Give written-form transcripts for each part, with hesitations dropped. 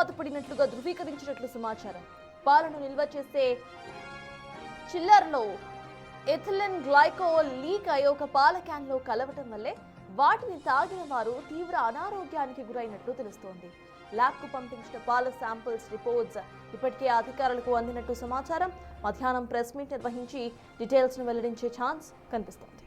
మృత్యువాత పడినట్లుగా ధృవీకరించినట్లు సమాచారం. పాలను నిల్వ చేసే చిల్లర్లో ఎథిలిన్ గ్లైకోల్ లీక్ అయి ఒక పాల క్యాన్లో కలవటం వల్లే వాటిని తాగిన వారు తీవ్ర అనారోగ్యానికి గురైనట్లు తెలుస్తోంది. ల్యాబ్కు పంపించిన పాల శాంపిల్స్ రిపోర్ట్స్ ఇప్పటికే అధికారులకు అందినట్టు సమాచారం. మధ్యాహ్నం ప్రెస్ మీట్ నిర్వహించి డీటెయిల్స్ను వెల్లడించే ఛాన్స్ కనిపిస్తోంది.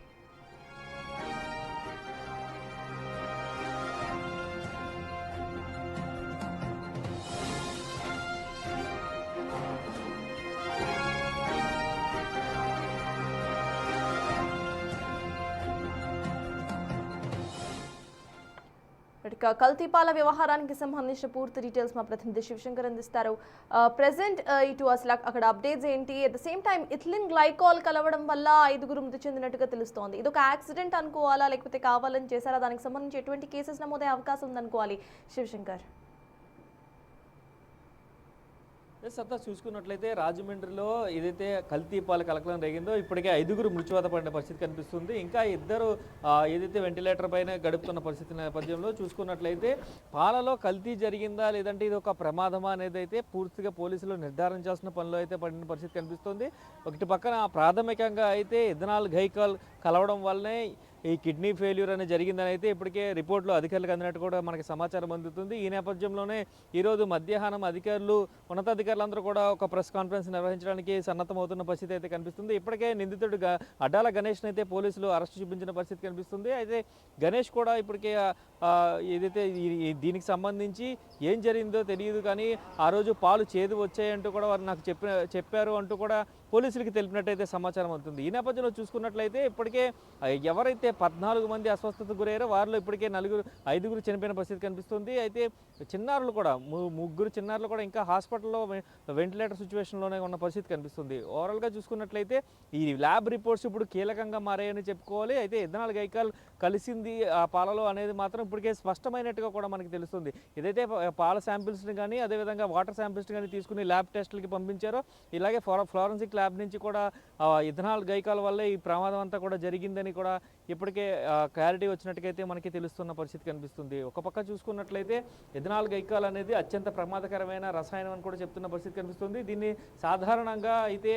కల్తీ పాల వ్యవహారానికి సంబంధించిన పూర్తి డీటెయిల్స్ మా ప్రతినిధి శివశంకర్ అందిస్తారు. ప్రెసెంట్ ఇటు అసలు అక్కడ అప్డేట్స్ ఏంటి? At the same time ethylene glycol కలవడం వల్ల 5 మృతి చెందినట్టుగా తెలుస్తోంది. ఇది ఒక యాక్సిడెంట్ అనుకోవాలా, లేకపోతే కావాలని చేశారా? దానికి సంబంధించి ఎటువంటి కేసెస్ నమోదయ్యే అవకాశం ఉందనుకోవాలి శివశంకర్? సత్తా చూసుకున్నట్లయితే రాజమండ్రిలో ఏదైతే కల్తీ పాల కలకలం రేగిందో ఇప్పటికే 5 మృత్యువాత పడిన పరిస్థితి కనిపిస్తుంది. ఇంకా 2 ఏదైతే వెంటిలేటర్ పైన గడుపుతున్న పరిస్థితి నేపథ్యంలో చూసుకున్నట్లయితే పాలలో కల్తీ జరిగిందా లేదంటే ఇది ఒక ప్రమాదమా అనేది అయితే పూర్తిగా పోలీసులు నిర్ధారించాల్సిన పనిలో అయితే పడిన పరిస్థితి కనిపిస్తుంది. ఒకటి పక్కన ప్రాథమికంగా అయితే ఇథనాల్ గ్లైకాల్ కలవడం వల్లనే ఈ కిడ్నీ ఫెయిల్యూర్ అనేది జరిగిందని అయితే ఇప్పటికే రిపోర్టులు అధికారులకు అందినట్టు కూడా మనకి సమాచారం అందుతుంది. ఈ నేపథ్యంలోనే ఈరోజు మధ్యాహ్నం అధికారులు ఉన్నతాధికారులందరూ కూడా ఒక ప్రెస్ కాన్ఫరెన్స్ నిర్వహించడానికి సన్నద్ధమవుతున్న పరిస్థితి అయితే కనిపిస్తుంది. ఇప్పటికే నిందితుడు అడ్డాల గణేష్ని అయితే పోలీసులు అరెస్టు చూపించిన పరిస్థితి కనిపిస్తుంది. అయితే గణేష్ కూడా ఇప్పటికే ఏదైతే దీనికి సంబంధించి ఏం జరిగిందో తెలియదు, కానీ ఆ రోజు పాలు చేదు వచ్చాయంటూ కూడా వారు నాకు చెప్పారు అంటూ కూడా పోలీసులకి తెలిపినట్టయితే సమాచారం అవుతుంది. ఈ నేపథ్యంలో చూసుకున్నట్లయితే ఇప్పటికే ఎవరైతే 14 మంది అస్వస్థతకు గురయ్యారో వారిలో ఇప్పటికే 5 చనిపోయిన పరిస్థితి కనిపిస్తుంది. అయితే చిన్నారులు కూడా 3 చిన్నారులు కూడా ఇంకా హాస్పిటల్లో వెంటిలేటర్ సిచ్యువేషన్లోనే ఉన్న పరిస్థితి కనిపిస్తుంది. ఓవరాల్గా చూసుకున్నట్లయితే ఈ ల్యాబ్ రిపోర్ట్స్ ఇప్పుడు కీలకంగా మారాయని చెప్పుకోవాలి. అయితే ఇథనాల్ గ్లైకాల్ కలిసింది ఆ పాలలో అనేది మాత్రం ఇప్పటికే స్పష్టమైనట్టుగా కూడా మనకి తెలుస్తుంది. ఏదైతే పాల శాంపిల్స్ని కానీ అదేవిధంగా వాటర్ శాంపిల్స్ని కానీ తీసుకుని ల్యాబ్ టెస్టులకి పంపించారో, ఇలాగే ఫోరెన్సిక్ ల్యాబ్ నుంచి కూడా ఇథనాల్ గ్లైకాల్ వల్లే ఈ ప్రమాదం అంతా కూడా జరిగిందని కూడా ఇప్పటికే క్లారిటీ వచ్చినట్టుకైతే మనకి తెలుస్తున్న పరిస్థితి కనిపిస్తుంది. ఒక పక్క చూసుకున్నట్లయితే ఇథనాల్ గ్లైకాల్ అనేది అత్యంత ప్రమాదకరమైన రసాయనం అని కూడా చెప్తున్న పరిస్థితి కనిపిస్తుంది. దీన్ని సాధారణంగా అయితే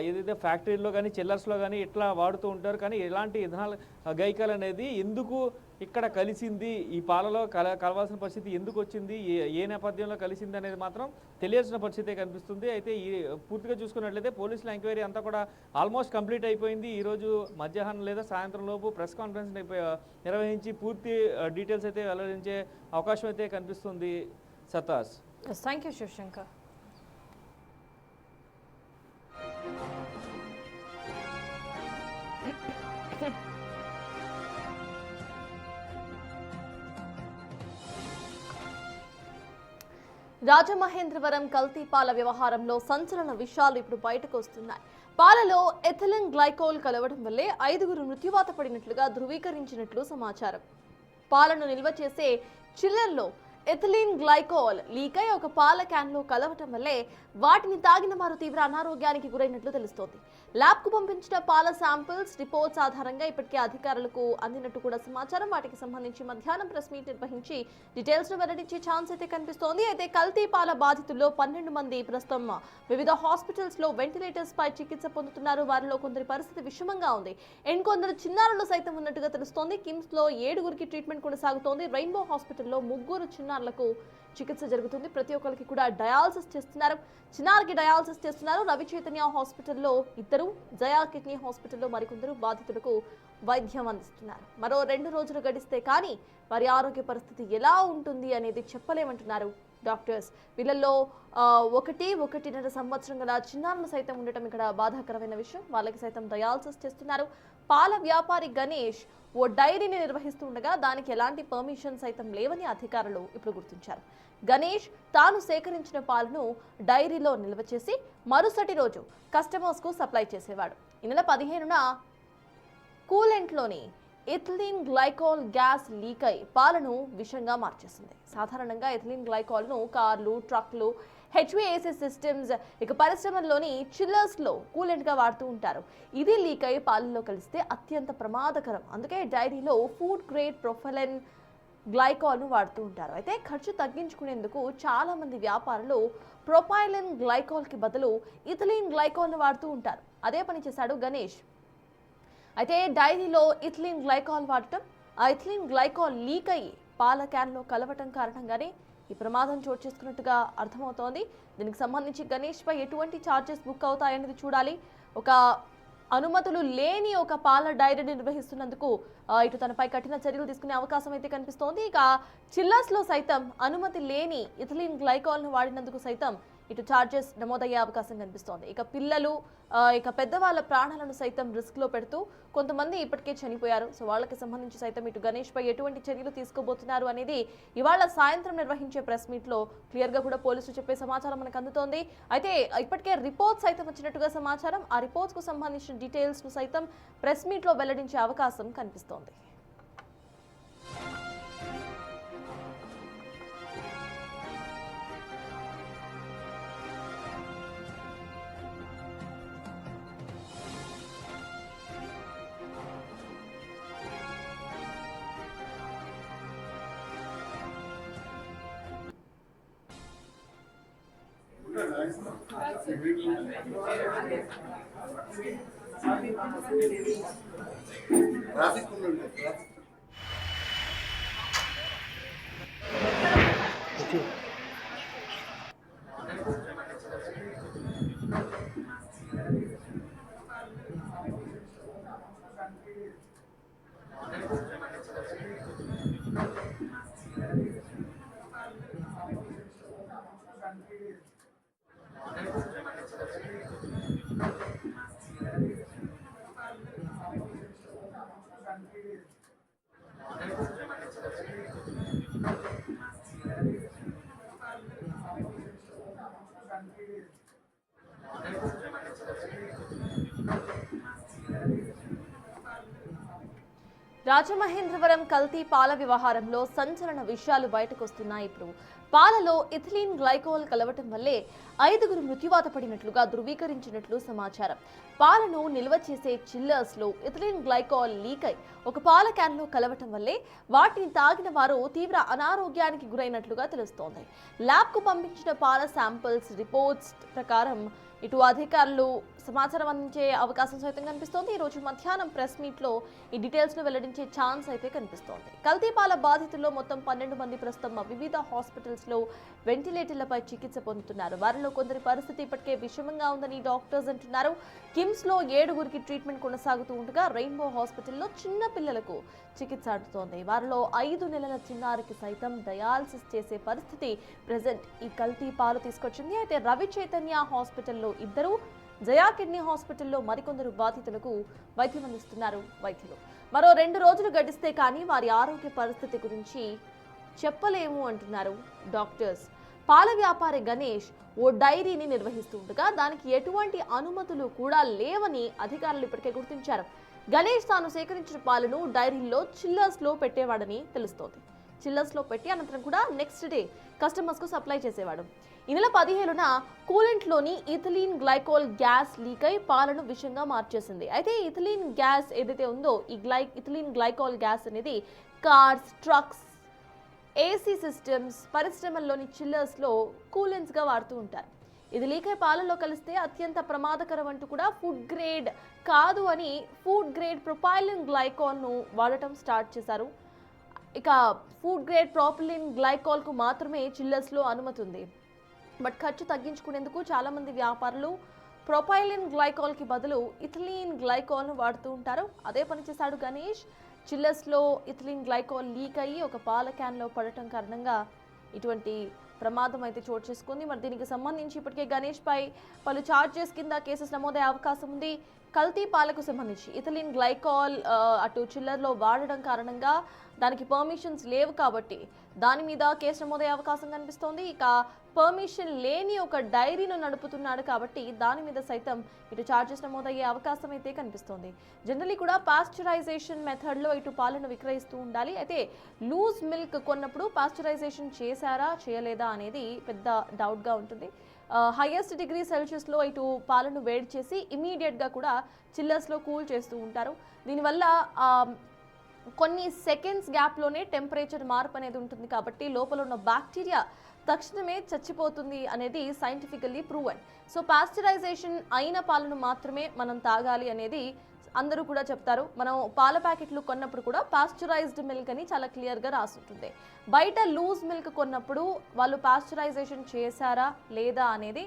ఏదైతే ఫ్యాక్టరీల్లో కానీ చిల్లర్స్లో కానీ ఇట్లా వాడుతూ ఉంటారు, కానీ ఇలాంటి ఇథనాల్ గ్లైకాల్ అనేది ఎందుకు ఇక్కడ కలిసింది, ఈ పాలలో కలవాల్సిన పరిస్థితి ఎందుకు వచ్చింది, ఏ నేపథ్యంలో కలిసింది అనేది మాత్రం తెలియాల్సిన పరిస్థితే కనిపిస్తుంది. అయితే ఈ పూర్తిగా చూసుకున్నట్లయితే పోలీసుల ఎంక్వైరీ అంతా కూడా ఆల్మోస్ట్ కంప్లీట్ అయిపోయింది. ఈరోజు మధ్యాహ్నం లేదా సాయంత్రం లోపు ప్రెస్ కాన్ఫరెన్స్ నిర్వహించి పూర్తి డీటెయిల్స్ అయితే వెల్లడించే అవకాశం అయితే కనిపిస్తుంది. సతాస్. Thank you Sivashankar. రాజమహేంద్రవరం కల్తీ పాల వ్యవహారంలో సంచలన విషయాలు ఇప్పుడు బయటకు వస్తున్నాయి. పాలలో ఎథిలిన్ గ్లైకోల్ కలవడం వల్లే 5 మృత్యువాత పడినట్లుగా ధృవీకరించినట్లు సమాచారం. పాలను నిల్వ చేసే చిల్లర్లో ఎథిలిన్ గ్లైకోల్ లీక్ అయి ఒక పాల క్యాన్లో కలవటం వల్లే వాటిని తాగిన వారు తీవ్ర అనారోగ్యానికి గురైనట్లు తెలుస్తోంది. ల్యాబ్కు పంపించిన పాల శాంపిల్స్ రిపోర్ట్స్ ఆధారంగా ఇప్పటికే అధికారులకు అందినట్టు కూడా సమాచారం. వాటికి సంబంధించి మధ్యాహ్నం ప్రెస్ మీట్ నిర్వహించి డీటెయిల్స్ ను వెల్లడించే ఛాన్స్ అయితే కనిపిస్తోంది. అయితే కల్తీ పాల బాధితుల్లో 12 మంది ప్రస్తుతం వివిధ హాస్పిటల్స్ లో వెంటిలేటర్స్ పై చికిత్స పొందుతున్నారు. వారిలో కొందరి పరిస్థితి విషమంగా ఉంది. ఇంకొందరు చిన్నారులు సైతం ఉన్నట్టుగా తెలుస్తోంది. కిమ్స్ లో 7 ట్రీట్మెంట్ కొనసాగుతోంది. రెయిన్బో హాస్పిటల్లో 3 చిన్నారులకు చికిత్స జరుగుతుంది. ప్రతి ఒక్కరికి కూడా డయాలసిస్ చేస్తున్నారు. చిన్నారికి డయాలసిస్ చేస్తున్నారు. రవి చైతన్య హాస్పిటల్లో 2, జయా కిడ్నీ హాస్పిటల్లో మరికొందరు బాధితులకు వైద్యం అందిస్తున్నారు. మరో 2 రోజులు గడిస్తే కానీ వారి ఆరోగ్య పరిస్థితి ఎలా ఉంటుంది అనేది చెప్పలేమంటున్నారు డాక్టర్స్. వీళ్ళల్లో 1.5 సంవత్సరం గల చిన్నారులు సైతం ఉండటం ఇక్కడ బాధాకరమైన విషయం. వాళ్ళకి సైతం డయాలసిస్ చేస్తున్నారు. పాల వ్యాపారి గణేష్ ఓ డైరీని నిర్వహిస్తూ ఉండగా దానికి ఎలాంటి పర్మిషన్ సైతం లేవని అధికారులు ఇప్పుడు గుర్తించారు. గణేష్ తాను సేకరించిన పాలను డైరీలో నిల్వ చేసి మరుసటి రోజు కస్టమర్స్ కు సప్లై చేసేవాడు. ఈ నెల 15న కూలెంట్లోని ఎథిలిన్ గ్లైకాల్ గ్యాస్ లీక్ అయి పాలను విషంగా మార్చేసింది. సాధారణంగా ఎథిలిన్ గ్లైకాల్ను కార్లు, ట్రక్లు, HVAC సిస్టమ్స్ పరిశ్రమల్లోని చిల్లర్స్లో కూలెంట్గా వాడుతూ ఉంటారు. ఇది లీక్ అయి పాలలో కలిస్తే అత్యంత ప్రమాదకరం. అందుకే డైరీలో ఫుడ్ గ్రేడ్ ప్రొఫైలిన్ గ్లైకాల్ను వాడుతూ ఉంటారు. అయితే ఖర్చు తగ్గించుకునేందుకు చాలా మంది వ్యాపారులు ప్రొపైలిన్ గ్లైకాల్కి బదులు ఇథిలీన్ గ్లైకాల్ను వాడుతూ ఉంటారు. అదే పని చేశాడు గణేష్. అయితే డైరీలో ఇథిలీన్ గ్లైకాల్ వాడటం, ఆ ఇథిలీన్ గ్లైకాల్ లీక్ అయ్యి పాల క్యాన్లో కలవటం కారణంగానే ఈ ప్రమాదం చోటు చేసుకున్నట్టుగా అర్థమవుతోంది. దీనికి సంబంధించి గణేష్పై ఎటువంటి ఛార్జెస్ బుక్ అవుతాయనేది చూడాలి. ఒక అనుమతులు లేని ఒక పాల డైరీని నిర్వహిస్తున్నందుకు ఇటు తనపై కఠిన చర్యలు తీసుకునే అవకాశం అయితే కనిపిస్తోంది. ఇక చిల్లర్స్లో సైతం అనుమతి లేని ఇథిలీన్ గ్లైకాల్ను వాడినందుకు సైతం ఇటు ఛార్జెస్ నమోదయ్యే అవకాశం కనిపిస్తోంది. ఇక పిల్లలు ఇక పెద్దవాళ్ళ ప్రాణాలను సైతం రిస్క్లో పెడుతూ కొంతమంది ఇప్పటికే చనిపోయారు. సో వాళ్ళకి సంబంధించి సైతం ఇటు గణేష్పై ఎటువంటి చర్యలు తీసుకోబోతున్నారు అనేది ఇవాళ సాయంత్రం నిర్వహించే ప్రెస్ మీట్లో క్లియర్గా కూడా పోలీసులు చెప్పే సమాచారం మనకు అందుతోంది. అయితే ఇప్పటికే రిపోర్ట్స్ సైతం వచ్చినట్టుగా సమాచారం. ఆ రిపోర్ట్స్కు సంబంధించిన డీటెయిల్స్ను సైతం ప్రెస్ మీట్లో వెల్లడించే అవకాశం కనిపిస్తోంది. ట్రాఫిక్ ఉండండి. రాజమహేంద్రవరం కల్తీ పాల వ్యవహారంలో సంచలన విషయాలు బయటకు వస్తున్నాయి. ఇప్పుడు పాలలో ఇథిలీన్ గ్లైకాల్ కలవటం వల్లే 5గురు మృత్యువాత పడినట్లుగా ధృవీకరించినట్లు సమాచారం. పాలను నిల్వ చేసే చిల్లర్స్లో ఇథిలీన్ గ్లైకాల్ లీక్ అయి ఒక పాల క్యాన్లో కలవటం వల్లే వాటిని తాగిన వారు తీవ్ర అనారోగ్యానికి గురైనట్లుగా తెలుస్తోంది. ల్యాబ్కు పంపించిన పాల శాంపిల్స్ రిపోర్ట్స్ ప్రకారం ఇటు అధికారులు సమాచారం అందించే అవకాశం సైతం కనిపిస్తోంది. ఈ రోజు మధ్యాహ్నం ప్రెస్ మీట్లో ఈ డీటెయిల్స్ను వెల్లడించే ఛాన్స్ అయితే కనిపిస్తోంది. కల్తీపాల బాధితుల్లో మొత్తం 12 మంది ప్రస్తుతం వివిధ హాస్పిటల్స్లో వెంటిలేటర్లపై చికిత్స పొందుతున్నారు. వారిలో కొందరి పరిస్థితి ఇప్పటికే విషమంగా ఉందని డాక్టర్స్ అంటున్నారు. కిమ్స్లో 7గురికి ట్రీట్మెంట్ కొనసాగుతూ ఉండగా రెయిన్బో హాస్పిటల్లో చిన్న పిల్లలకు చికిత్స అందుతోంది. వారిలో 5 నెలల చిన్నారికి సైతం డయాలసిస్ చేసే పరిస్థితి ప్రెజెంట్ ఈ కల్తీ పాలు తీసుకొచ్చింది. అయితే రవి చైతన్య హాస్పిటల్లో 2, జయా కిడ్నీ హాస్పిటల్లో మరికొందరు బాధితులకు వైద్యం అందిస్తున్నారు వైద్యులు. మరో 2 రోజులు గడిస్తే కానీ వారి ఆరోగ్య పరిస్థితి గురించి చెప్పలేము అంటున్నారు డాక్టర్స్. పాల వ్యాపారి గణేష్ ఓ డైరీని నిర్వహిస్తూ ఉండగా దానికి ఎటువంటి అనుమతులు కూడా లేవని అధికారులు ఇప్పటికే గుర్తించారు. గణేష్ తాను సేకరించిన పాలను డైరీల్లో చిల్లర్స్లో పెట్టేవాడని తెలుస్తోంది. చిల్లర్స్లో పెట్టి అనంతరం కూడా నెక్స్ట్ డే కస్టమర్స్కు సప్లై చేసేవాడు. ఈ నెల 17న కూలెంట్లోని ఇథిలీన్ గ్లైకాల్ గ్యాస్ లీక్ అయి పాలను విషంగా మార్చేసింది. అయితే ఇథిలీన్ గ్యాస్ ఏదైతే ఉందో ఈ ఇథిలీన్ గ్లైకాల్ గ్యాస్ అనేది కార్స్, ట్రక్స్, ఏసీ సిస్టమ్స్, పరిశ్రమల్లోని చిల్లర్స్లో కూలెంట్స్గా వాడుతూ ఉంటారు. ఇది లీక్ అయి పాలలో కలిస్తే అత్యంత ప్రమాదకరం అంటూ కూడా ఫుడ్ గ్రేడ్ కాదు అని ఫుడ్ గ్రేడ్ ప్రొపైలిన్ గ్లైకాల్ను వాడటం స్టార్ట్ చేశారు. ఇక ఫుడ్ గ్రేడ్ ప్రొపైలిన్ గ్లైకాల్కు మాత్రమే చిల్లర్స్లో అనుమతి ఉంది. బట్ ఖర్చు తగ్గించుకునేందుకు చాలామంది వ్యాపారులు ప్రొపైలిన్ గ్లైకాల్కి బదులు ఇథిలీన్ గ్లైకాల్ను వాడుతూ ఉంటారు. అదే పని చేశాడు గణేష్. చిల్లర్స్లో ఇథిలీన్ గ్లైకాల్ లీక్ అయ్యి ఒక పాల క్యాన్లో పడటం కారణంగా ఇటువంటి ప్రమాదం అయితే చోటు చేసుకుంది. మరి దీనికి సంబంధించి ఇప్పటికే గణేష్ పై పలు ఛార్జెస్ కింద కేసెస్ నమోదయ్యే అవకాశం ఉంది. కల్తీ పాలకు సంబంధించి ఇథిలీన్ గ్లైకాల్ అటు చిల్లర్లో వాడడం కారణంగా దానికి పర్మిషన్స్ లేవు కాబట్టి దాని మీద కేసు నమోదయ్యే అవకాశం కనిపిస్తోంది. ఇక పర్మిషన్ లేని ఒక డైరీను నడుపుతున్నాడు కాబట్టి దాని మీద సైతం ఇటు ఛార్జెస్ నమోదయ్యే అవకాశం అయితే కనిపిస్తోంది. జనరల్లీ కూడా పాస్చరైజేషన్ మెథడ్లో ఇటు పాలను విక్రయిస్తూ ఉండాలి. అయితే లూజ్ మిల్క్ కొన్నప్పుడు పాస్చరైజేషన్ చేశారా చేయలేదా అనేది పెద్ద డౌట్గా ఉంటుంది. హైయెస్ట్ డిగ్రీ సెల్సియస్లో ఇటు పాలను వేడి చేసి ఇమీడియట్గా కూడా చిల్లర్స్లో కూల్ చేస్తూ ఉంటారు. దీనివల్ల కొన్ని సెకండ్స్ గ్యాప్లోనే టెంపరేచర్ మార్పు అనేది ఉంటుంది కాబట్టి లోపల ఉన్న బ్యాక్టీరియా తక్షణమే చచ్చిపోతుంది అనేది సైంటిఫికల్లీ ప్రూవెన్. సో పాస్చరైజేషన్ అయిన పాలను మాత్రమే మనం తాగాలి అనేది అందరూ కూడా చెప్తారు. మనం పాల ప్యాకెట్లు కొన్నప్పుడు కూడా పాస్చరైజ్డ్ మిల్క్ అని చాలా క్లియర్గా రాసుంటుంది. బయట లూజ్ మిల్క్ కొన్నప్పుడు వాళ్ళు పాస్చరైజేషన్ చేశారా లేదా అనేది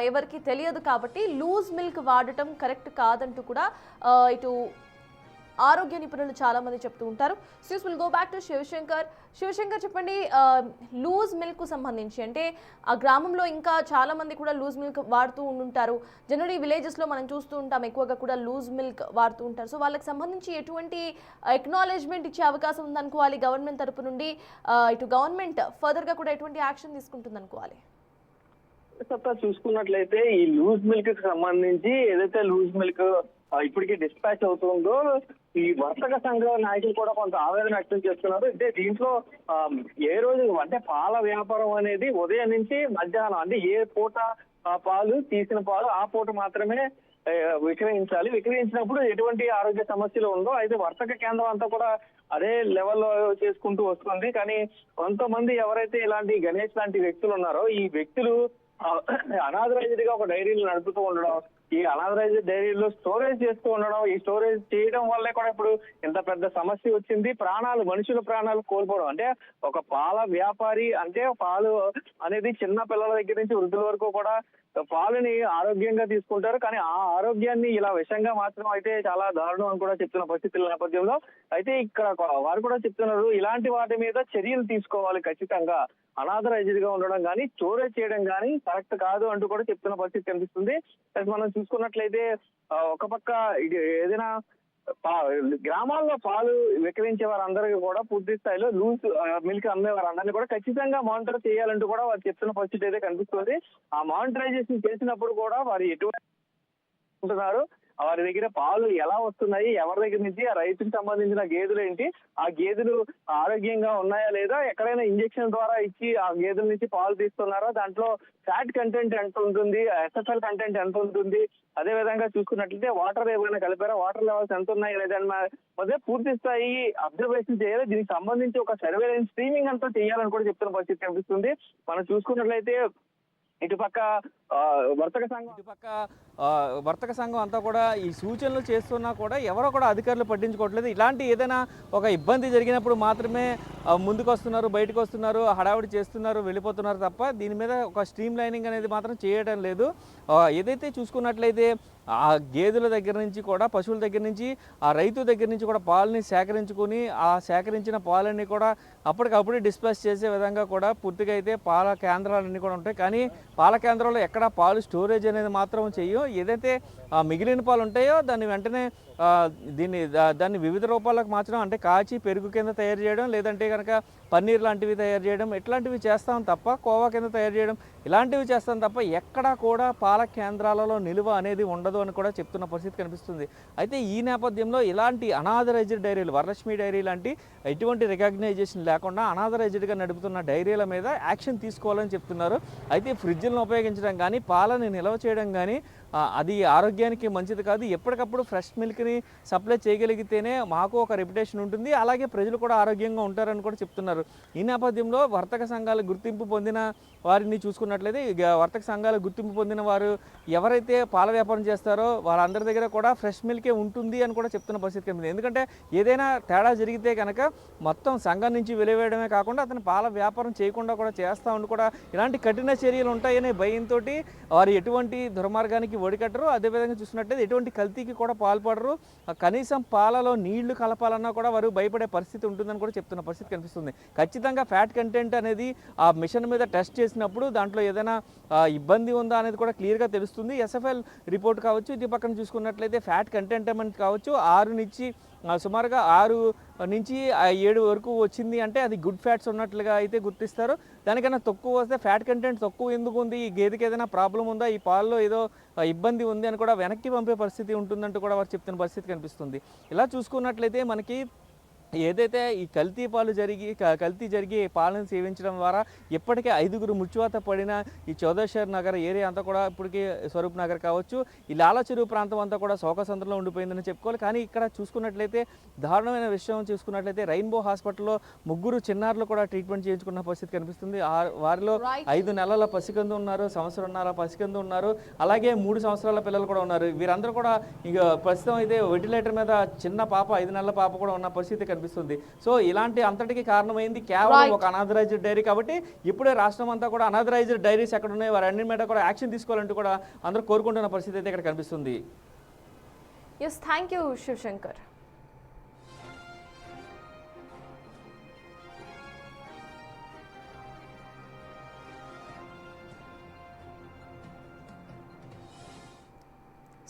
ఎవరికి తెలియదు కాబట్టి లూజ్ మిల్క్ వాడటం కరెక్ట్ కాదంటూ కూడా ఇటు ఆరోగ్య నిపుణులు చాలా మంది చెప్తూ ఉంటారు. So will go back to Shivashankar చెప్పండి, లూజ్ మిల్క్ సంబంధించి అంటే ఆ గ్రామంలో ఇంకా చాలా మంది కూడా లూజ్ మిల్క్ వాడుతూ ఉంటుంటారు. జనరల్లీ విలేజెస్లో మనం చూస్తూ ఉంటాం ఎక్కువగా కూడా లూజ్ మిల్క్ వాడుతూ ఉంటారు. సో వాళ్ళకి సంబంధించి ఎటువంటి ఎక్నాలెడ్జ్మెంట్ ఇచ్చే అవకాశం ఉందనుకోవాలి గవర్నమెంట్ తరపు నుండి? ఇటు గవర్నమెంట్ ఫర్దర్గా కూడా ఎటువంటి యాక్షన్ తీసుకుంటుంది అనుకోవాలి? చూసుకున్నట్లయితే ఈ లూజ్ మిల్క్ కి సంబంధించి ఏదైతే లూజ్ మిల్క్ ఇప్పటికీ డిస్పాచ్ అవుతుందో ఈ వర్తక సంఘ నాయకులు కూడా కొంత ఆవేదన వ్యక్తం చేస్తున్నారు. అంటే దీంట్లో ఏ రోజు అంటే పాల వ్యాపారం అనేది ఉదయం నుంచి మధ్యాహ్నం అంటే ఏ పూట పాలు తీసిన పాలు ఆ పూట మాత్రమే విక్రయించాలి. విక్రయించినప్పుడు ఎటువంటి ఆరోగ్య సమస్యలు ఉందో అయితే వర్తక కేంద్రం అంతా కూడా అదే లెవెల్లో చేసుకుంటూ వస్తుంది. కానీ కొంతమంది ఎవరైతే ఇలాంటి గణేష్ లాంటి వ్యక్తులు ఉన్నారో ఈ వ్యక్తులు అనాథరైజ్డ్ గా ఒక డైరీలు నడుపుతూ ఉండడం, ఈ అనాథరైజ్డ్ డైరీలో స్టోరేజ్ చేస్తూ ఉండడం, ఈ స్టోరేజ్ చేయడం వల్లే కూడా ఇప్పుడు ఇంత పెద్ద సమస్య వచ్చింది. మనుషుల ప్రాణాలు కోల్పోవడం. అంటే ఒక పాల వ్యాపారి అంటే పాలు అనేది చిన్న పిల్లల దగ్గర నుంచి వృద్ధుల వరకు కూడా పాలని ఆరోగ్యంగా తీసుకుంటారు. కానీ ఆ ఆరోగ్యాన్ని ఇలా విషంగా మార్చడం అయితే చాలా దారుణం అని కూడా చెప్తున్న పరిస్థితుల నేపథ్యంలో అయితే ఇక్కడ వారు కూడా చెప్తున్నారు ఇలాంటి వాటి మీద చర్యలు తీసుకోవాలి ఖచ్చితంగా. అనాథరైజ్డ్ గా ఉండడం కానీ స్టోరేజ్ చేయడం కానీ కరెక్ట్ కాదు అంటూ కూడా చెప్తున్న పరిస్థితి కనిపిస్తుంది. మనం చూసుకున్నట్లయితే ఒక పక్క ఏదైనా గ్రామాల్లో పాలు విక్రయించే వారందరికీ కూడా పూర్తి స్థాయిలో లూజ్ మిల్క్ అమ్మే వారందరినీ కూడా ఖచ్చితంగా మానిటర్ చేయాలంటూ కూడా వారు చెప్తున్న పరిస్థితి అయితే కనిపిస్తుంది. ఆ మానిటరైజేషన్ చేసినప్పుడు కూడా వారు ఎటువంటి ఉంటున్నారు, వారి దగ్గర పాలు ఎలా వస్తున్నాయి, ఎవరి దగ్గర నుంచి, ఆ రైతుకి సంబంధించిన గేదెలు ఏంటి, ఆ గేదెలు ఆరోగ్యంగా ఉన్నాయా లేదా, ఎక్కడైనా ఇంజెక్షన్ ద్వారా ఇచ్చి ఆ గేదెల నుంచి పాలు తీస్తున్నారా, దాంట్లో ఫ్యాట్ కంటెంట్ ఎంత ఉంటుంది, ఎస్ఎఫ్ఎల్ కంటెంట్ ఎంత ఉంటుంది, అదే విధంగా చూసుకున్నట్లయితే వాటర్ ఏమైనా కలిపారా, వాటర్ లెవెల్స్ ఎంత ఉన్నాయి లేదన్నా అదే పూర్తి స్థాయి అబ్జర్వేషన్ చేయాలి. దీనికి సంబంధించి ఒక సర్వేలెన్స్ స్ట్రీమింగ్ అంతా చేయాలని కూడా చెప్తున్న పరిస్థితి కనిపిస్తుంది. మనం చూసుకున్నట్లయితే ఇటుపక్క వర్తక సంఘం అంతా కూడా ఈ సూచనలు చేస్తున్నా కూడా ఎవరో కూడా అధికారులు పట్టించుకోవట్లేదు. ఇలాంటి ఏదైనా ఒక ఇబ్బంది జరిగినప్పుడు మాత్రమే ముందుకు వస్తున్నారు, బయటకు వస్తున్నారు, హడావుడి చేస్తున్నారు, వెళ్ళిపోతున్నారు తప్ప దీని మీద ఒక స్ట్రీమ్ లైనింగ్ అనేది మాత్రం చేయడం లేదు. ఏదైతే చూసుకున్నట్లయితే ఆ గేదెల దగ్గర నుంచి కూడా, పశువుల దగ్గర నుంచి, ఆ రైతు దగ్గర నుంచి కూడా పాలని సేకరించుకొని ఆ సేకరించిన పాలన్నీ కూడా అప్పటికప్పుడు డిస్పాచ్ చేసే విధంగా కూడా పూర్తిగా అయితే పాల కేంద్రాలన్నీ కూడా ఉంటాయి. కానీ పాల కేంద్రంలో ఎక్కడ పాలు స్టోరేజ్ అనేది మాత్రం చెయ్యం. ఏదైతే మిగిలిన పాలు ఉంటాయో దాన్ని వెంటనే దాన్ని వివిధ రూపాలకు మార్చడం, అంటే కాచి పెరుగు కింద తయారు చేయడం, లేదంటే కనుక పన్నీర్ లాంటివి తయారు చేయడం, ఇట్లాంటివి చేస్తాం తప్ప, కోవా కింద తయారు చేయడం ఇలాంటివి చేస్తాం తప్ప ఎక్కడా కూడా పాల కేంద్రాలలో నిలువ అనేది ఉండదు అని కూడా చెప్తున్న పరిస్థితి కనిపిస్తుంది. అయితే ఈ నేపథ్యంలో ఇలాంటి అనాథరైజ్డ్ డైరీలు, వరలక్ష్మి డైరీ లాంటి ఎటువంటి రికగ్నైజేషన్ లేకుండా అనాథరైజ్డ్గా నడుపుతున్న డైరీల మీద యాక్షన్ తీసుకోవాలని చెప్తున్నారు. అయితే ఫ్రిడ్జ్లను ఉపయోగించడం కానీ, పాలని నిల్వ చేయడం కానీ అది ఆరోగ్యానికి మంచిది కాదు. ఎప్పటికప్పుడు ఫ్రెష్ మిల్క్ని సప్లై చేయగలిగితేనే మాకు ఒక రెప్యుటేషన్ ఉంటుంది, అలాగే ప్రజలు కూడా ఆరోగ్యంగా ఉంటారని కూడా చెప్తున్నారు. ఈ నేపథ్యంలో వర్తక సంఘాలు గుర్తింపు పొందిన వారిని చూసుకున్నట్లయితే వర్తక సంఘాలు గుర్తింపు పొందిన వారు ఎవరైతే పాల వ్యాపారం చేస్తారో వాళ్ళందరి దగ్గర కూడా ఫ్రెష్ మిల్కే ఉంటుంది అని కూడా చెప్తున్న పరిస్థితి కనిపిస్తుంది. ఎందుకంటే ఏదైనా తేడా జరిగితే కనుక మొత్తం సంఘం నుంచి వెలివేయడమే కాకుండా అతను పాల వ్యాపారం చేయకుండా కూడా చేస్తూ ఉండి కూడా ఇలాంటి కఠిన చర్యలు ఉంటాయనే భయంతో వారు ఎటువంటి దుర్మార్గానికి ఒడికట్టరు. అదేవిధంగా చూసినట్లయితే ఎటువంటి కల్తీకి కూడా పాల్పడరు. కనీసం పాలలో నీళ్లు కలపాలన్నా కూడా వారు భయపడే పరిస్థితి ఉంటుందని కూడా చెప్తున్న పరిస్థితి కనిపిస్తుంది. ఖచ్చితంగా ఫ్యాట్ కంటెంట్ అనేది ఆ మిషన్ మీద టెస్ట్ చేసినప్పుడు దాంట్లో ఏదైనా ఇబ్బంది ఉందా అనేది కూడా క్లియర్గా తెలుస్తుంది. ఎస్ఎఫ్ఎల్ రిపోర్ట్ కావచ్చు, ఇటు పక్కన చూసుకున్నట్లయితే ఫ్యాట్ కంటెంట్ కావచ్చు 6 నుంచి సుమారుగా 6 నుంచి 7 వరకు వచ్చింది అంటే అది గుడ్ ఫ్యాట్స్ ఉన్నట్లుగా అయితే గుర్తిస్తారు. దానికన్నా తక్కువ వస్తే ఫ్యాట్ కంటెంట్ తక్కువ ఎందుకు ఉంది, ఈ గేదెకి ఏదైనా ప్రాబ్లం ఉందా, ఈ పాలలో ఏదో ఇబ్బంది ఉంది అని కూడా వెనక్కి పంపే పరిస్థితి ఉంటుందంటూ కూడా వారు చెప్తున్న పరిస్థితి కనిపిస్తుంది. ఇలా చూసుకున్నట్లయితే మనకి ఏదైతే ఈ కల్తీ జరిగి పాలన సేవించడం ద్వారా ఇప్పటికే 5గురు మృత్యువాత పడిన ఈ చౌదేశ్వర్ నగర్ ఏరియా అంతా కూడా ఇప్పటికీ స్వరూప్ నగర్ కావచ్చు, ఈ లాలా చెరువు ప్రాంతం అంతా కూడా శోకసంద్రంలో ఉండిపోయిందని చెప్పుకోవాలి. కానీ ఇక్కడ చూసుకున్నట్లయితే దారుణమైన విషయం చూసుకున్నట్లయితే రెయిన్బో హాస్పిటల్లో 3 చిన్నారులు కూడా ట్రీట్మెంట్ చేయించుకున్న పరిస్థితి కనిపిస్తుంది. వారిలో 5 నెలల పసికందు ఉన్నారు, సంవత్సరంన్నర పసికందు ఉన్నారు, అలాగే 3 సంవత్సరాల పిల్లలు కూడా ఉన్నారు. వీరందరూ కూడా ఇక ప్రస్తుతం అయితే వెంటిలేటర్ మీద చిన్న పాప 5 నెలల పాప కూడా ఉన్న పరిస్థితి కనిపిస్తుంది. సో ఇలాంటి అంతటికి కారణమైంది కేవలం ఒక అనాథరైజ్డ్ డైరీ. కాబట్టి ఇప్పుడే రాష్ట్రం అంతా కూడా అనాథరైజ్డ్ డైరీస్ ఎక్కడ ఉన్నాయి వారి అన్ని మీద కూడా యాక్షన్ తీసుకోవాలంటూ కూడా అందరూ కోరుకుంటున్న పరిస్థితి అయితే ఇక్కడ కనిపిస్తుంది. Yes, thank you Sivashankar.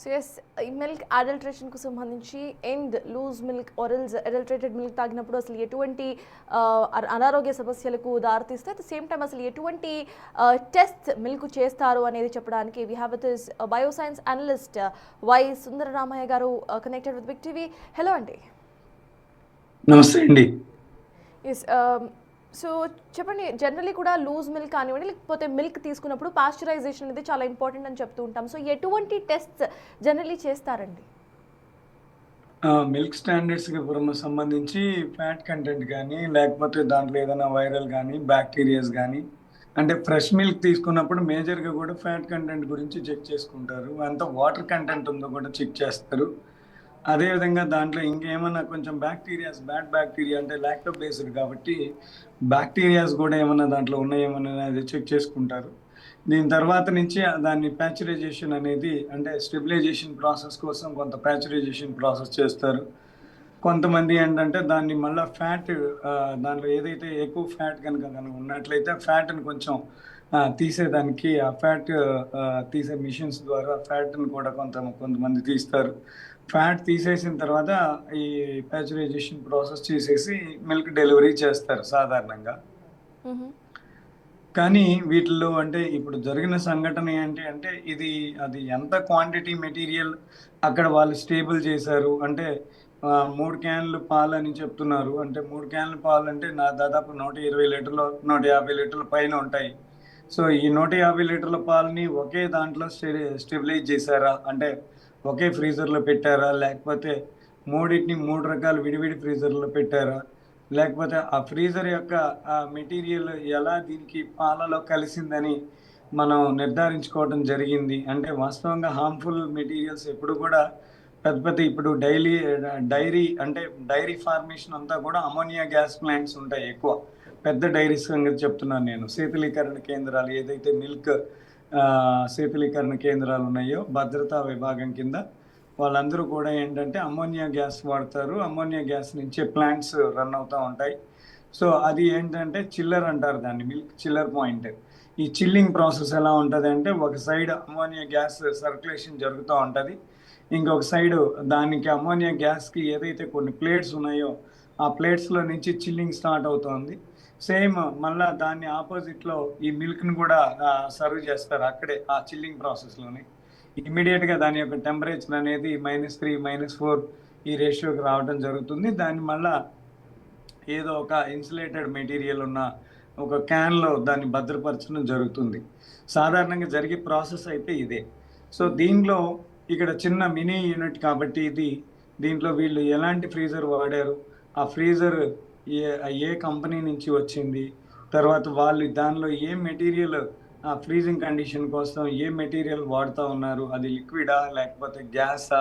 So yes, ఈ మిల్క్ అడల్ట్రేషన్కు సంబంధించి అండ్ లూజ్ మిల్క్ ఆరల్స్ అడల్ట్రేటెడ్ మిల్క్ తాగినప్పుడు అసలు ఎటువంటి అనారోగ్య సమస్యలకు దారితీస్తే, అట్ ద సేమ్ టైం అసలు ఎటువంటి టెస్ట్ మిల్క్ చేస్తారు అనేది చెప్పడానికి we have with this bioscience analyst Y Sundararamaiah garu connected with Big TV. Hello అండి. నమస్తే అండి. ఎస్, సో చెప్పండి, జనరలీ కూడా లూజ్ మిల్క్ కానివ్వండి లేకపోతే మిల్క్ తీసుకున్నప్పుడు పాస్చరైజేషన్ అనేది చాలా ఇంపార్టెంట్ అని చెప్తూ ఉంటాం. సో ఎటువంటి టెస్ట్స్ జనరలీ చేస్తారండి? మిల్క్ స్టాండర్డ్స్కి సంబంధించి ఫ్యాట్ కంటెంట్ కానీ లేకపోతే దాంట్లో ఏదైనా వైరల్ కానీ బ్యాక్టీరియాస్ కానీ, అంటే ఫ్రెష్ మిల్క్ తీసుకున్నప్పుడు మేజర్గా కూడా ఫ్యాట్ కంటెంట్ గురించి చెక్ చేసుకుంటారు. అంత వాటర్ కంటెంట్ ఉందో కూడా చెక్ చేస్తారు. అదేవిధంగా దాంట్లో ఇంకేమన్నా కొంచెం బ్యాక్టీరియాస్, బ్యాడ్ బ్యాక్టీరియా అంటే లాక్టో బేస్డ్ కాబట్టి బ్యాక్టీరియాస్ కూడా ఏమన్నా దాంట్లో ఉన్నాయేమన్నా అది చెక్ చేసుకుంటారు. దీని తర్వాత నుంచి దాన్ని ప్యాచరైజేషన్ అనేది, అంటే స్టెబిలైజేషన్ ప్రాసెస్ కోసం కొంత ప్యాచరైజేషన్ ప్రాసెస్ చేస్తారు. కొంతమంది ఏంటంటే దాన్ని మళ్ళీ ఫ్యాట్, దాంట్లో ఏదైతే ఎక్కువ ఫ్యాట్ కనుక ఉన్నట్లయితే ఫ్యాట్ని కొంచెం తీసేదానికి ఆ ఫ్యాట్ తీసే మిషన్స్ ద్వారా ఫ్యాట్ని కూడా కొంతమంది తీస్తారు. ఫ్యాట్ తీసేసిన తర్వాత ఈ ప్యాచరైజేషన్ ప్రాసెస్ చేసేసి మిల్క్ డెలివరీ చేస్తారు సాధారణంగా. కానీ వీటిల్లో అంటే ఇప్పుడు జరిగిన సంఘటన ఏంటి అంటే అది ఎంత క్వాంటిటీ మెటీరియల్ అక్కడ వాళ్ళు స్టేబుల్ చేశారు అంటే 3 క్యాన్లు పాలు అని చెప్తున్నారు. అంటే 3 క్యాన్లు పాలు అంటే దాదాపు 120 లీటర్లు 150 లీటర్ల పైన ఉంటాయి. సో ఈ 150 లీటర్ల పాలని ఒకే దాంట్లో స్టెబిలైజ్ చేశారా, అంటే ఒకే ఫ్రీజర్లో పెట్టారా, లేకపోతే 3 రకాల విడివిడి ఫ్రీజర్లో పెట్టారా, లేకపోతే ఆ ఫ్రీజర్ యొక్క మెటీరియల్ ఎలా దీనికి పాలలో కలిసిందని మనం నిర్ధారించుకోవడం జరిగింది. అంటే వాస్తవంగా హార్మ్ఫుల్ మెటీరియల్స్ ఎప్పుడు కూడా పెద్ద ఇప్పుడు డైరీ ఫార్మేషన్ అంతా కూడా అమోనియా గ్యాస్ ప్లాంట్స్ ఉంటాయి ఎక్కువ. పెద్ద డైరీస్ సంగతి చెప్తున్నాను నేను. శీతలీకరణ కేంద్రాలు, ఏదైతే మిల్క్ శీతలీకరణ కేంద్రాలు ఉన్నాయో భద్రతా విభాగం కింద వాళ్ళందరూ కూడా ఏంటంటే అమోనియా గ్యాస్ వాడతారు. అమోనియా గ్యాస్ నుంచే ప్లాంట్స్ రన్ అవుతూ ఉంటాయి. సో అది ఏంటంటే చిల్లర్ అంటారు దాన్ని, మిల్క్ చిల్లర్ పాయింట్. ఈ చిల్లింగ్ ప్రాసెస్ ఎలా ఉంటుంది అంటే ఒక సైడ్ అమోనియా గ్యాస్ సర్క్యులేషన్ జరుగుతూ ఉంటుంది, ఇంకొక సైడు దానికి అమోనియా గ్యాస్కి ఏదైతే కొన్ని ప్లేట్స్ ఉన్నాయో ఆ ప్లేట్స్లో నుంచి చిల్లింగ్ స్టార్ట్ అవుతుంది. సేమ్ మళ్ళీ దాన్ని ఆపోజిట్లో ఈ మిల్క్ని కూడా సర్వ్ చేస్తారు అక్కడే ఆ చిల్లింగ్ ప్రాసెస్లోనే. ఇమీడియట్గా దాని యొక్క టెంపరేచర్ అనేది -3, -4 ఈ రేషియోకి రావడం జరుగుతుంది. దాన్ని మళ్ళా ఏదో ఒక ఇన్సులేటెడ్ మెటీరియల్ ఉన్న ఒక క్యాన్లో దాన్ని భద్రపరచడం జరుగుతుంది. సాధారణంగా జరిగే ప్రాసెస్ అయితే ఇదే. సో దీనిలో ఇక్కడ చిన్న మినీ యూనిట్ కాబట్టి దీంట్లో వీళ్ళు ఎలాంటి ఫ్రీజర్ వాడారు, ఆ ఫ్రీజర్ ఏ కంపెనీ నుంచి వచ్చింది, తర్వాత వాళ్ళు దానిలో ఏ మెటీరియల్ ఫ్రీజింగ్ కండిషన్ కోసం ఏ మెటీరియల్ వాడుతూ ఉన్నారు, అది లిక్విడా లేకపోతే గ్యాసా,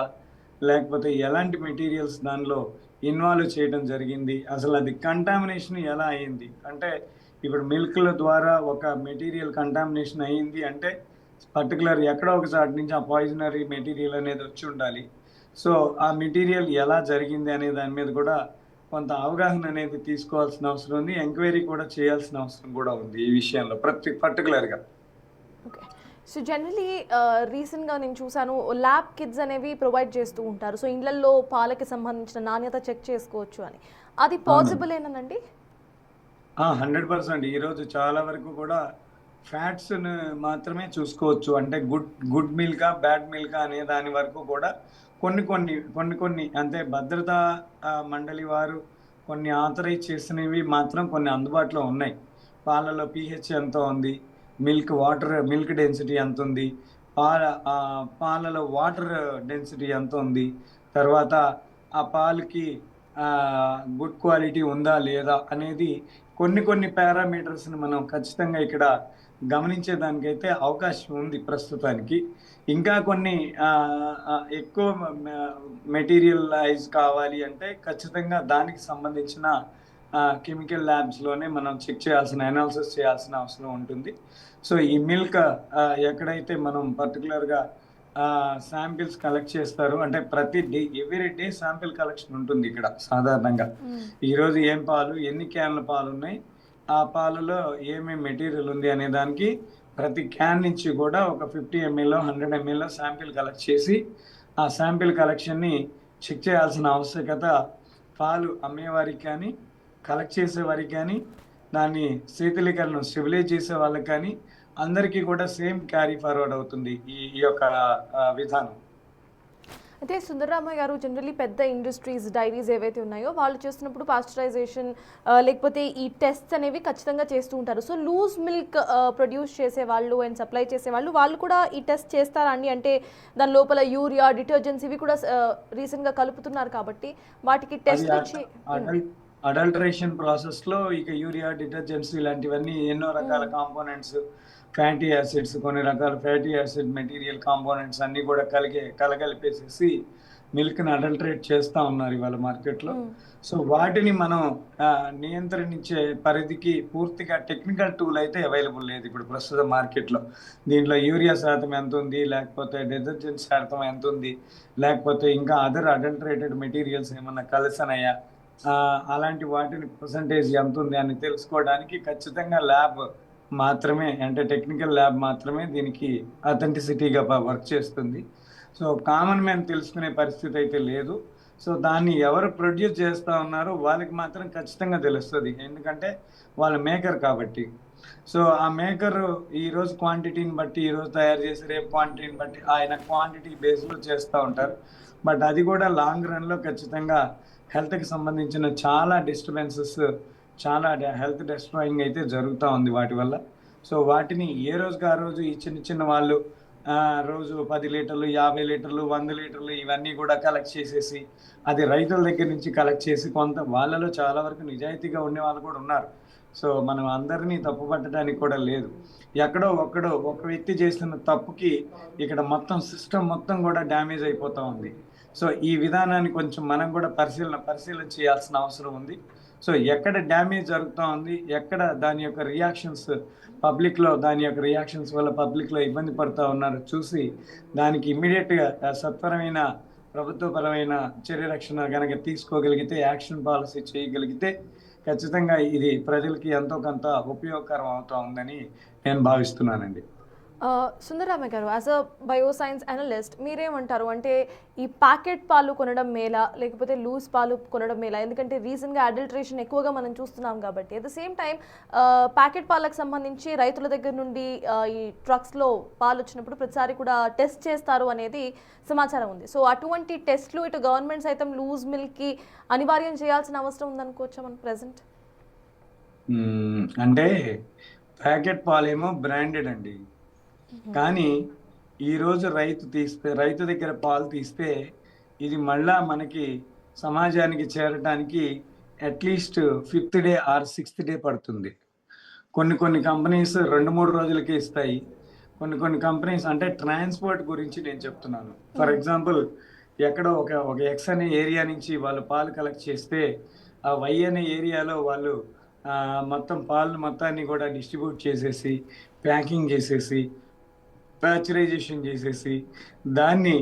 లేకపోతే ఎలాంటి మెటీరియల్స్ దానిలో ఇన్వాల్వ్ చేయడం జరిగింది, అసలు అది కంటామినేషన్ ఎలా అయింది. అంటే ఇప్పుడు మిల్క్ల ద్వారా ఒక మెటీరియల్ కంటామినేషన్ అయ్యింది అంటే పర్టికులర్ ఎక్కడో ఒక చోట నుంచి ఆ పాయిజనరీ మెటీరియల్ అనేది వచ్చి ఉండాలి. సో ఆ మెటీరియల్ ఎలా జరిగింది అనే దాని మీద కూడా కొంత అవగాహన అనేది తీసుకోవాల్సిన అవసరం ఉంది. ఎంక్వైరీ కూడా చేయాల్సిన అవసరం కూడా ఉంది ఈ విషయంలో పర్టికులర్గా. ఓకే, సో జనరలీ రీసెంట్గా నేను చూసాను ల్యాబ్ కిట్స్ అనేవి ప్రొవైడ్ చేస్తూ ఉంటారు. సో ఇళ్లలో పాలకి సంబంధించిన నాణ్యత చెక్ చేసుకోవచ్చు అని, అది పాసిబుల్ ఏనండి? 100%. ఈరోజు చాలా వరకు కూడా ఫ్యాట్స్ మాత్రమే చూసుకోవచ్చు. అంటే గుడ్ మిల్కా బ్యాడ్ మిల్కా అనే దాని వరకు కూడా కొన్ని అంటే భద్రతా మండలి వారు కొన్ని ఆథరైజ్ చేసినవి మాత్రం కొన్ని అందుబాటులో ఉన్నాయి. పాలలో pH ఎంత ఉంది, మిల్క్ డెన్సిటీ ఎంత ఉంది, పాల పాలలో వాటర్ డెన్సిటీ ఎంత ఉంది, తర్వాత ఆ పాలకి గుడ్ క్వాలిటీ ఉందా లేదా అనేది కొన్ని పారామీటర్స్ని మనం ఖచ్చితంగా ఇక్కడ గమనించేదానికైతే అవకాశం ఉంది ప్రస్తుతానికి. ఇంకా కొన్ని ఎక్కువ మెటీరియలైజ్ కావాలి అంటే ఖచ్చితంగా దానికి సంబంధించిన కెమికల్ ల్యాబ్స్లోనే మనం చెక్ చేయాల్సిన అనాలిసిస్ చేయాల్సిన అవసరం ఉంటుంది. సో ఈ మిల్క్ ఎక్కడైతే మనం పర్టికులర్గా శాంపిల్స్ కలెక్ట్ చేస్తారు అంటే ఎవ్రీ డే శాంపిల్ కలెక్షన్ ఉంటుంది ఇక్కడ సాధారణంగా. ఈరోజు ఏం పాలు, ఎన్ని క్యాన్ల పాలు ఉన్నాయి, ఆ పాలలో ఏమేమి మెటీరియల్ ఉంది అనే దానికి ప్రతి క్యాన్ నుంచి కూడా ఒక 50 ml 100 ml శాంపిల్ కలెక్ట్ చేసి ఆ శాంపిల్ కలెక్షన్ని చెక్ చేయాల్సిన ఆవశ్యకత పాలు అమ్మేవారికి కానీ, కలెక్ట్ చేసేవారికి కానీ, దాన్ని శీతలీకరణ స్టెబిలైజ్ చేసే వాళ్ళకి కానీ అందరికీ కూడా సేమ్ క్యారీ ఫార్వర్డ్ అవుతుంది ఈ యొక్క విధానం. అయితే సుందరరామయ్య గారు, జనరల్లీ పెద్ద ఇండస్ట్రీస్, డైరీస్ ఏవైతే ఉన్నాయో వాళ్ళు చేస్తున్నప్పుడు పాస్చరైజేషన్ లేకపోతే ఈ టెస్ట్స్ అనేవి ఖచ్చితంగా చేస్తూ ఉంటారు. సో లూజ్ మిల్క్ ప్రొడ్యూస్ చేసే వాళ్ళు అండ్ సప్లై చేసే వాళ్ళు కూడా ఈ టెస్ట్ చేస్తారా అండి? అంటే దాని లోపల యూరియా, డిటర్జెంట్స్ ఇవి కూడా రీసెంట్గా కలుపుతున్నారు కాబట్టి వాటికి టెస్ట్ అడల్టరేషన్ ప్రాసెస్లో ఇక యూరియా, డిటర్జెంట్స్ ఇలాంటివన్నీ ఎన్నో రకాల కాంపోనెంట్స్, ఫ్యాటీ యాసిడ్స్, కొన్ని రకాల ఫ్యాటీ యాసిడ్ మెటీరియల్ కాంపోనెంట్స్ అన్నీ కూడా కలగలిపేసేసి మిల్క్ని అడల్టరేట్ చేస్తూ ఉన్నారు ఇవాళ మార్కెట్లో. సో వాటిని మనం నియంత్రించే పరిధికి పూర్తిగా టెక్నికల్ టూల్ అయితే అవైలబుల్ లేదు ఇప్పుడు ప్రస్తుత మార్కెట్లో. దీంట్లో యూరియా శాతం ఎంత ఉంది, లేకపోతే డిటర్జెంట్ శాతం ఎంత ఉంది, లేకపోతే ఇంకా అదర్ అడల్టరేటెడ్ మెటీరియల్స్ ఏమన్నా కలిసినాయా, అలాంటి వాటిని పర్సంటేజ్ ఎంత ఉంది అని తెలుసుకోవడానికి ఖచ్చితంగా ల్యాబ్ మాత్రమే, అంటే టెక్నికల్ ల్యాబ్ మాత్రమే దీనికి అథెంటిసిటీగా వర్క్ చేస్తుంది. సో కామన్ మ్యాన్ తెలుసుకునే పరిస్థితి అయితే లేదు. సో దాన్ని ఎవరు ప్రొడ్యూస్ చేస్తూ ఉన్నారో వాళ్ళకి మాత్రం ఖచ్చితంగా తెలుస్తుంది, ఎందుకంటే వాళ్ళ మేకర్ కాబట్టి. సో ఆ మేకర్ ఈరోజు క్వాంటిటీని బట్టి, ఈరోజు తయారు చేసి రేపు క్వాంటిటీని బట్టి ఆయన క్వాంటిటీ బేస్లో చేస్తూ ఉంటారు. బట్ అది కూడా లాంగ్ రన్లో ఖచ్చితంగా హెల్త్కి సంబంధించిన చాలా డిస్టర్బెన్సెస్, చాలా హెల్త్ డిస్ట్రాయింగ్ అయితే జరుగుతూ ఉంది వాటి వల్ల. సో వాటిని ఏ రోజుకి ఆ రోజు ఈ చిన్న వాళ్ళు రోజు 10 లీటర్లు, 50 లీటర్లు, 100 లీటర్లు ఇవన్నీ కూడా కలెక్ట్ చేసేసి అది రైతుల దగ్గర నుంచి కలెక్ట్ చేసి కొంత వాళ్ళలో చాలా వరకు నిజాయితీగా ఉండే వాళ్ళు కూడా ఉన్నారు. సో మనం అందరినీ తప్పు పట్టడానికి కూడా లేదు. ఎక్కడో ఒక వ్యక్తి చేసిన తప్పుకి ఇక్కడ మొత్తం సిస్టమ్ మొత్తం కూడా డ్యామేజ్ అయిపోతూ ఉంది. సో ఈ విధానాన్ని కొంచెం మనం కూడా పరిశీలన చేయాల్సిన అవసరం ఉంది. సో ఎక్కడ డ్యామేజ్ జరుగుతూ ఉంది, ఎక్కడ దాని యొక్క రియాక్షన్స్ వల్ల పబ్లిక్లో ఇబ్బంది పడుతూ ఉన్నారో చూసి దానికి ఇమ్మీడియట్గా సత్వరమైన ప్రభుత్వపరమైన చర్య రక్షణ కనుక తీసుకోగలిగితే, యాక్షన్ పాలసీ చేయగలిగితే ఖచ్చితంగా ఇది ప్రజలకి ఎంతో కొంత ఉపయోగకరం అవుతూ ఉందని నేను భావిస్తున్నానండి. సుందరరామయ్య గారు, యాజ్ అ బయోసైన్స్ అనలిస్ట్ మీరేమంటారు? అంటే ఈ ప్యాకెట్ పాలు కొనడం మేలా లేకపోతే లూజ్ పాలు కొనడం మేలా? ఎందుకంటే రీసెంట్గా అడల్టరేషన్ ఎక్కువగా మనం చూస్తున్నాం కాబట్టి. At the same time packet పాలకు సంబంధించి రైతుల దగ్గర నుండి ఈ ట్రక్స్లో పాలు వచ్చినప్పుడు ప్రతిసారి కూడా టెస్ట్ చేస్తారు అనేది సమాచారం ఉంది. సో అటువంటి టెస్ట్లు ఇటు గవర్నమెంట్ సైతం లూజ్ మిల్క్కి అనివార్యం చేయాల్సిన అవసరం ఉందనుకోవచ్చా మనం ప్రెసెంట్? అంటే ప్యాకెట్ పాలేమో బ్రాండెడ్ అండి, కానీ ఈరోజు రైతు దగ్గర పాలు తీస్తే ఇది మళ్ళా మనకి సమాజానికి చేరటానికి at least 5th day or 6th day పడుతుంది. కొన్ని కంపెనీస్ 2-3 రోజులకే ఇస్తాయి. కొన్ని కంపెనీస్, అంటే ట్రాన్స్పోర్ట్ గురించి నేను చెప్తున్నాను. ఫర్ ఎగ్జాంపుల్, ఎక్కడో ఒక ఎక్స్ అనే ఏరియా నుంచి వాళ్ళు పాలు కలెక్ట్ చేస్తే ఆ వై అనే ఏరియాలో వాళ్ళు మొత్తం పాలు మొత్తాన్ని కూడా డిస్ట్రిబ్యూట్ చేసేసి, ప్యాకింగ్ చేసేసి, ప్యాచరైజేషన్ చేసేసి దాన్ని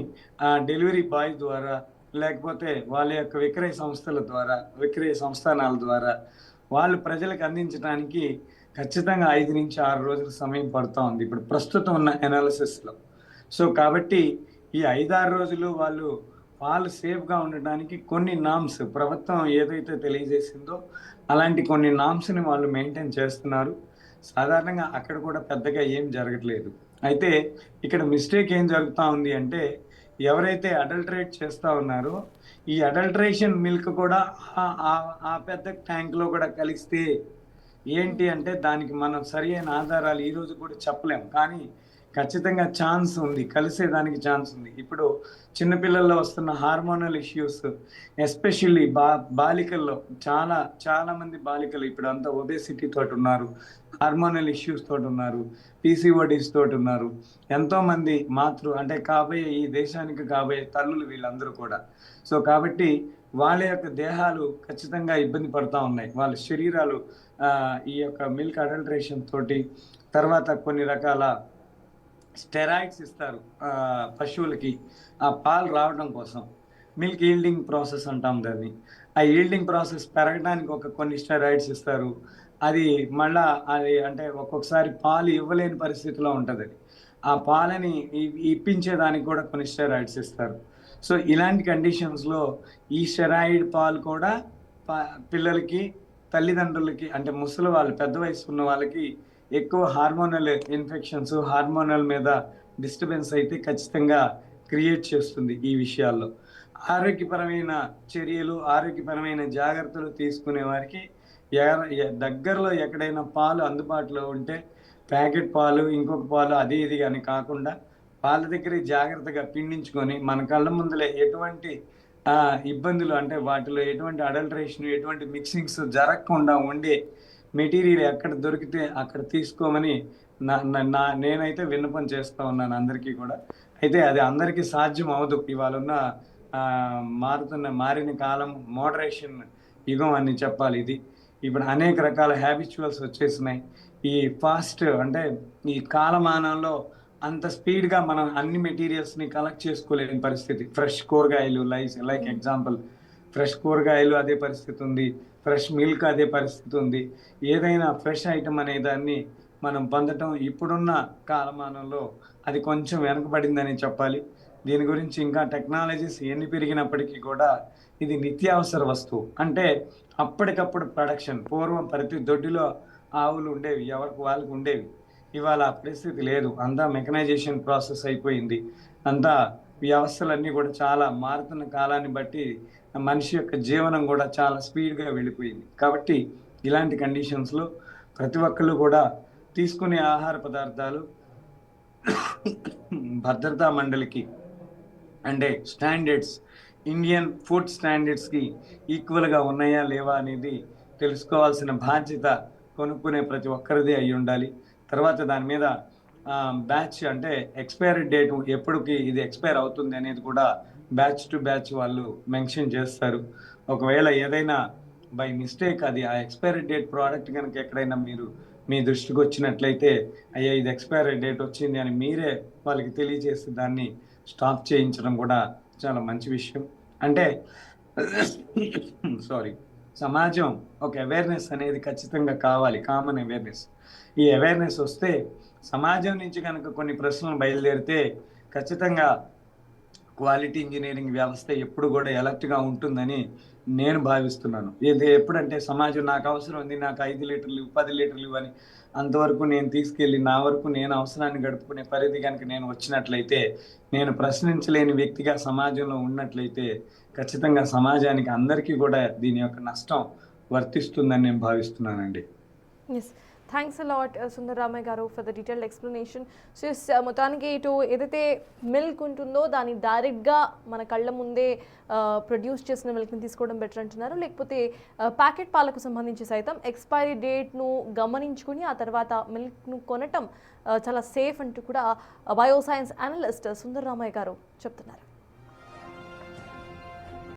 డెలివరీ బాయ్ ద్వారా లేకపోతే వాళ్ళ యొక్క విక్రయ సంస్థానాల ద్వారా వాళ్ళు ప్రజలకు అందించడానికి ఖచ్చితంగా 5 నుంచి 6 రోజుల సమయం పడుతూ ఉంది ఇప్పుడు ప్రస్తుతం ఉన్న అనాలిసిస్లో. సో కాబట్టి ఈ 5-6 రోజులు వాళ్ళు పాలు సేఫ్గా ఉండడానికి కొన్ని నామ్స్ ప్రభుత్వం ఏదైతే తెలియజేసిందో అలాంటి కొన్ని నామ్స్ని వాళ్ళు మెయింటైన్ చేస్తున్నారు. సాధారణంగా అక్కడ కూడా పెద్దగా ఏం జరగట్లేదు. అయితే ఇక్కడ మిస్టేక్ ఏం జరుగుతూ ఉంది అంటే, ఎవరైతే అడల్టరేట్ చేస్తూ ఉన్నారో ఈ అడల్టరేషన్ మిల్క్ కూడా ఆ పెద్ద ట్యాంక్లో కూడా కలిస్తే ఏంటి అంటే దానికి మనం సరి అయిన ఆధారాలు ఈరోజు కూడా చెప్పలేం, కానీ ఖచ్చితంగా ఛాన్స్ ఉంది, కలిసేదానికి ఛాన్స్ ఉంది. ఇప్పుడు చిన్నపిల్లల్లో వస్తున్న హార్మోనల్ ఇష్యూస్, ఎస్పెషల్లీ బాలికల్లో చాలా మంది బాలికలు ఇప్పుడు అంతా ఒబేసిటీ తోటి ఉన్నారు, హార్మోనల్ ఇష్యూస్ తోటి ఉన్నారు, పీసీఓడీస్ తోటి ఉన్నారు. ఎంతోమంది అంటే కాబోయే ఈ దేశానికి కాబోయే తల్లులు వీళ్ళందరూ కూడా. సో కాబట్టి వాళ్ళ యొక్క దేహాలు ఖచ్చితంగా ఇబ్బంది పడుతూ ఉన్నాయి, వాళ్ళ శరీరాలు ఈ యొక్క మిల్క్ అడల్టరేషన్ తోటి. తర్వాత కొన్ని రకాల స్టెరాయిడ్స్ ఇస్తారు పశువులకి ఆ పాలు రావడం కోసం, మిల్క్ ఈల్డింగ్ ప్రాసెస్ అంటాం దాన్ని. ఆ ఈల్డింగ్ ప్రాసెస్ పెరగడానికి కొన్ని స్టెరాయిడ్స్ ఇస్తారు. అది మళ్ళా అది అంటే ఒక్కొక్కసారి పాలు ఇవ్వలేని పరిస్థితిలో ఉంటుంది. ఆ పాలని ఇప్పించేదానికి కూడా కొన్ని స్టెరాయిడ్స్ ఇస్తారు. సో ఇలాంటి కండిషన్స్లో ఈ స్టెరాయిడ్ పాలు కూడా పిల్లలకి, తల్లిదండ్రులకి, అంటే ముసలి వాళ్ళు, పెద్ద వయసు ఉన్న వాళ్ళకి ఎక్కువ హార్మోనల్ ఇన్ఫెక్షన్స్, హార్మోనల్ మీద డిస్టర్బెన్స్ అయితే ఖచ్చితంగా క్రియేట్ చేస్తుంది. ఈ విషయాల్లో ఆరోగ్యపరమైన చర్యలు, ఆరోగ్యపరమైన జాగ్రత్తలు తీసుకునే వారికి దగ్గరలో ఎక్కడైనా పాలు అందుబాటులో ఉంటే ప్యాకెట్ పాలు, ఇంకొక పాలు అది ఇది అని కాకుండా పాల దగ్గర జాగ్రత్తగా పిండించుకొని మన కళ్ళ ముందులే ఎటువంటి ఇబ్బందులు, అంటే వాటిలో ఎటువంటి అడల్టరేషన్, ఎటువంటి మిక్సింగ్స్ జరగకుండా ఉండే మెటీరియల్ ఎక్కడ దొరికితే అక్కడ తీసుకోమని నేనైతే విన్నపం చేస్తూ ఉన్నాను అందరికీ కూడా. అయితే అది అందరికీ సాధ్యం అవ్వదు. ఇవాళ ఉన్న మారిన కాలం మోడరేషన్ యుగం అని చెప్పాలి. ఇది ఇప్పుడు అనేక రకాల హ్యాబిచువల్స్ వచ్చేసినాయి. ఈ ఫాస్ట్ అంటే ఈ కాలమానంలో అంత స్పీడ్గా మనం అన్ని మెటీరియల్స్ని కలెక్ట్ చేసుకోలేని పరిస్థితి. ఫ్రెష్ కూరగాయలు లైక్ ఎగ్జాంపుల్ ఫ్రెష్ కూరగాయలు అదే పరిస్థితి ఉంది, ఫ్రెష్ మిల్క్ అదే పరిస్థితి ఉంది. ఏదైనా ఫ్రెష్ ఐటమ్ అనే దాన్ని మనం పొందటం ఇప్పుడున్న కాలమానంలో అది కొంచెం వెనకబడిందని చెప్పాలి. దీని గురించి ఇంకా టెక్నాలజీస్ ఎన్ని పెరిగినప్పటికీ కూడా ఇది నిత్యావసర వస్తువు. అంటే అప్పటికప్పుడు ప్రొడక్షన్. పూర్వం ప్రతి దొడ్డిలో ఆవులు ఉండేవి, ఎవరికి వాళ్ళకి ఉండేవి. ఇవాళ ఆ పరిస్థితి లేదు, అంతా మెకనైజేషన్ ప్రాసెస్ అయిపోయింది. అంతా వ్యవస్థలన్నీ కూడా చాలా మారుతున్న కాలాన్ని బట్టి మనిషి యొక్క జీవనం కూడా చాలా స్పీడ్గా వెళ్ళిపోయింది. కాబట్టి ఇలాంటి కండిషన్స్లో ప్రతి ఒక్కళ్ళు కూడా తీసుకునే ఆహార పదార్థాలు భద్రతా మండలికి అంటే స్టాండర్డ్స్, ఇండియన్ ఫుడ్ స్టాండర్డ్స్కి ఈక్వల్గా ఉన్నాయా లేవా అనేది తెలుసుకోవాల్సిన బాధ్యత కొనుక్కునే ప్రతి ఒక్కరిదే అయి ఉండాలి. తర్వాత దాని మీద బ్యాచ్ అంటే ఎక్స్పైరీ డేట్ ఎప్పటికి ఇది ఎక్స్పైర్ అవుతుంది అనేది కూడా బ్యాచ్ టు బ్యాచ్ వాళ్ళు మెన్షన్ చేస్తారు. ఒకవేళ ఏదైనా బై మిస్టేక్ అది ఆ ఎక్స్పైరీ డేట్ ప్రోడక్ట్ కనుక ఎక్కడైనా మీ దృష్టికి వచ్చినట్లయితే అయ్యా ఇది ఎక్స్పైరీ డేట్ వచ్చింది అని మీరే వాళ్ళకి తెలియజేసి దాన్ని స్టాప్ చేయించడం కూడా చాలా మంచి విషయం. అంటే సమాజం ఒక అవేర్నెస్ అనేది ఖచ్చితంగా కావాలి, కామన్ అవేర్నెస్. ఈ అవేర్నెస్ వస్తే సమాజం నుంచి కనుక కొన్ని ప్రశ్నలు బయలుదేరితే ఖచ్చితంగా క్వాలిటీ ఇంజనీరింగ్ వ్యవస్థ ఎప్పుడు కూడా ఎలర్ట్గా ఉంటుందని నేను భావిస్తున్నాను. ఇది ఎప్పుడంటే సమాజం నాకు అవసరం ఉంది, నాకు 5 లీటర్లు 10 లీటర్లు అని అంతవరకు నేను తీసుకెళ్ళి నా వరకు నేను అవసరాన్ని గడుపుకునే పరిధి కనుక నేను వచ్చినట్లయితే, నేను ప్రశ్నించలేని వ్యక్తిగా సమాజంలో ఉన్నట్లయితే ఖచ్చితంగా సమాజానికి అందరికీ కూడా దీని యొక్క నష్టం వర్తిస్తుందని నేను భావిస్తున్నానండి. Yes, thanks a lot Sundararamaiah garu for the detailed explanation. So మొత్తానికి ఇటు ఏదైతే మిల్క్ ఉంటుందో దాన్ని డైరెక్ట్గా మన కళ్ళ ముందే ప్రొడ్యూస్ చేసిన మిల్క్ని తీసుకోవడం బెటర్ అంటున్నారు, లేకపోతే ప్యాకెట్ పాలకు సంబంధించి సైతం ఎక్స్పైరీ డేట్ను గమనించుకుని ఆ తర్వాత మిల్క్ను కొనటం చాలా సేఫ్ అంటూ కూడా బయోసైన్స్ అనలిస్ట్ సుందరరామయ్య గారు చెప్తున్నారు.